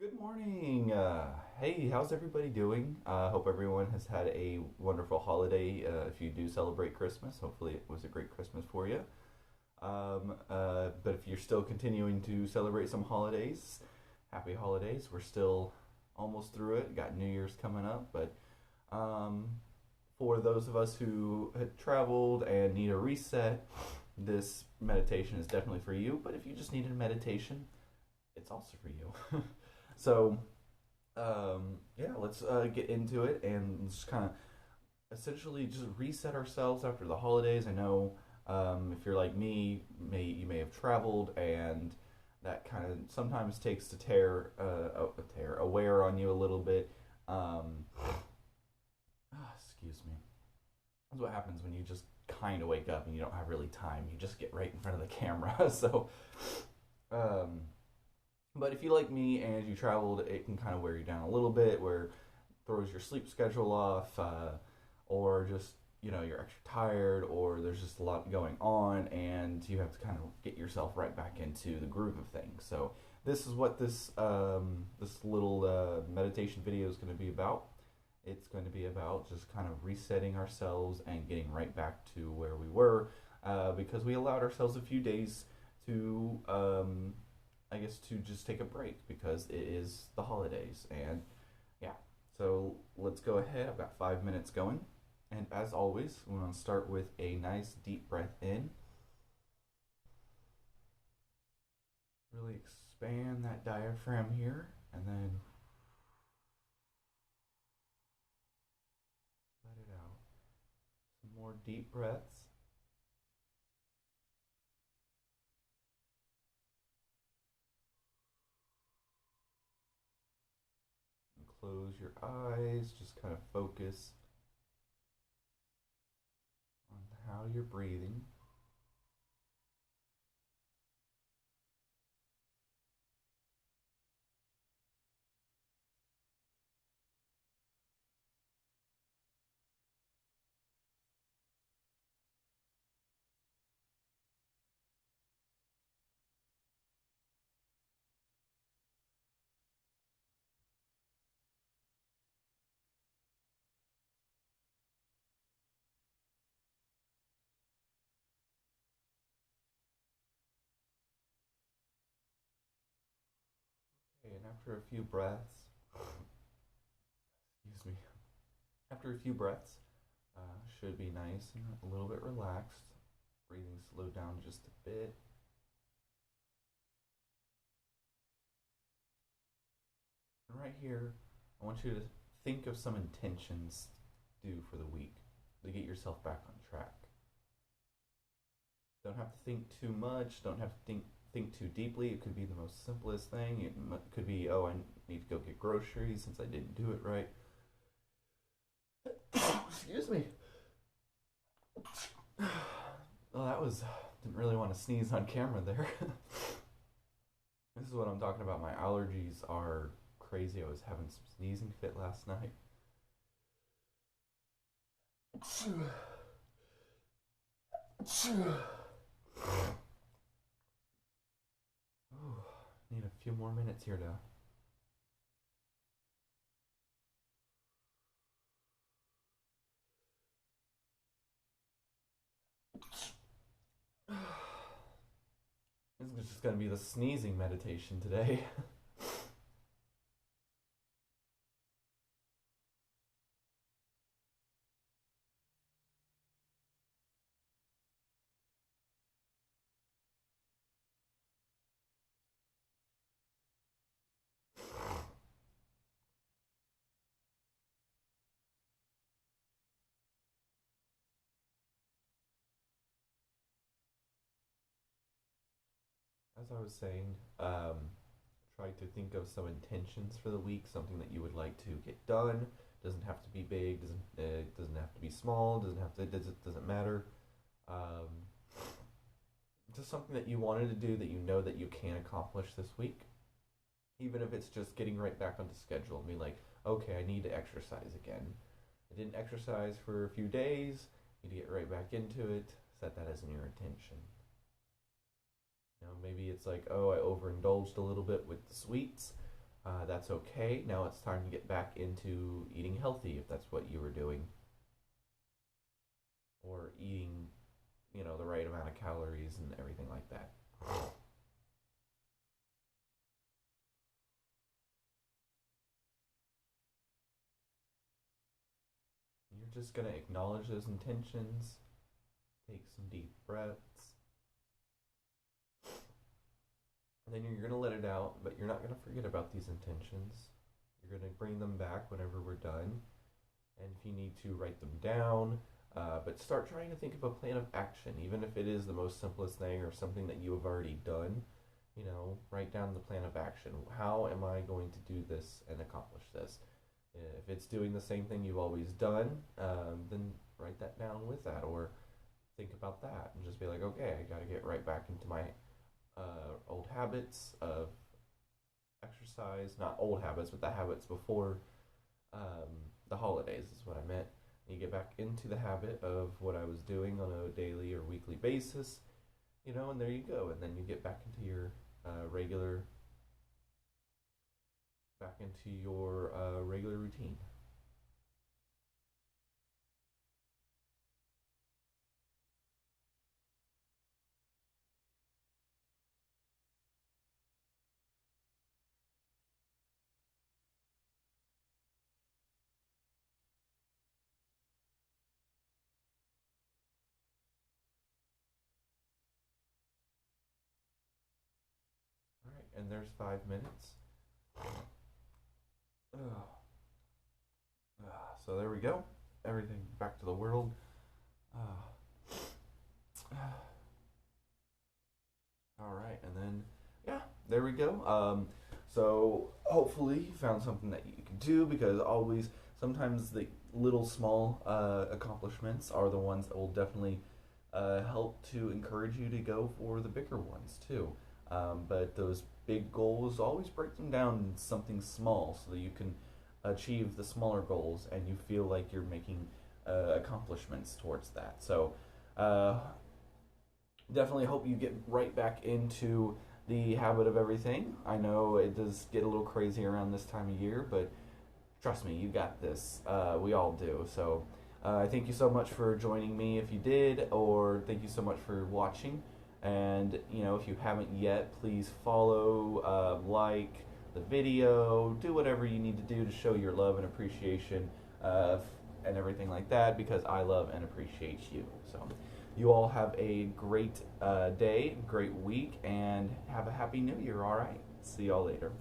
Good morning. Hey, how's everybody doing? Hope everyone has had a wonderful holiday. If you do celebrate Christmas, hopefully it was a great Christmas for you. But if you're still continuing to celebrate some holidays, happy holidays. We're still almost through it. Got New Year's coming up, but um, for those of us who had traveled and need a reset, this meditation is definitely for you. But if you just need a meditation, it's also for you. So yeah, let's get into it and just kind of essentially just reset ourselves after the holidays. I know if you're like me, you may have traveled, and that kind of sometimes takes to tear a wear on you a little bit. Excuse me. That's what happens when you just kind of wake up and you don't have really time. You just get right in front of the camera. So um, but if you like me and you traveled, it can kind of wear you down a little bit, where it throws your sleep schedule off, or just you're extra tired, or there's just a lot going on, and you have to kind of get yourself right back into the groove of things. So this is what this little meditation video is going to be about. It's going to be about just kind of resetting ourselves and getting right back to where we were, because we allowed ourselves a few days to I guess to just take a break because it is the holidays. And yeah, so let's go ahead. I've got 5 minutes going. And as always, we want to start with a nice deep breath in. Really expand that diaphragm here. And then let it out. Some more deep breaths. And close your eyes. Just kind of focus on how you're breathing. Okay, and after a few breaths, excuse me, after a few breaths, should be nice and a little bit relaxed. Breathing slowed down just a bit. And right here, I want you to think of some intentions due for the week to get yourself back on track. Don't have to think too much. Don't have to think too deeply. It could be the most simplest thing. It could be, oh, I need to go get groceries since I didn't do it right. Excuse me. Well, that was didn't really want to sneeze on camera there. This is what I'm talking about. My allergies are crazy. I was having some sneezing fit last night. Ooh, need a few more minutes here to. This is just going to be the sneezing meditation today. As I was saying, try to think of some intentions for the week, something that you would like to get done. Doesn't have to be big. Doesn't have to be small. Doesn't matter. Um, just something that you wanted to do that you know that you can accomplish this week. Even if it's just getting right back onto schedule. Be like, okay, I need to exercise again. I didn't exercise for a few days. Need to get right back into it. Set that as your intention. Maybe it's like, oh, I overindulged a little bit with the sweets. That's okay. Now it's time to get back into eating healthy if that's what you were doing, or eating, the right amount of calories and everything like that. You're just going to acknowledge those intentions, take some deep breaths, and then you're going to let it out, but you're not going to forget about these intentions. You're going to bring them back whenever we're done. And if you need to, write them down. But start trying to think of a plan of action, even if it is the most simplest thing or something that you have already done. Write down the plan of action. How am I going to do this and accomplish this? If it's doing the same thing you've always done, then write that down with that, or think about that and just be like, okay, I got to get right back into my old habits of exercise. Not old habits, but the habits before the holidays is what I meant. You get back into the habit of what I was doing on a daily or weekly basis, and there you go. And then you get back into your regular routine. All right, and there's 5 minutes. So there we go. Everything back to the world. All right, and then yeah, there we go. So hopefully you found something that you can do, because always sometimes the little small accomplishments are the ones that will definitely help to encourage you to go for the bigger ones too. But those big goals, always break them down into something small so that you can achieve the smaller goals and you feel like you're making accomplishments towards that. So uh, definitely hope you get right back into the habit of everything. I know it does get a little crazy around this time of year, but trust me, you got this. We all do. So thank you so much for joining me if you did, or thank you so much for watching. And if you haven't yet, please follow, like the video, do whatever you need to do to show your love and appreciation and everything like that, because I love and appreciate you. So you all have a great day, great week, and have a happy new year. All right, see y'all later.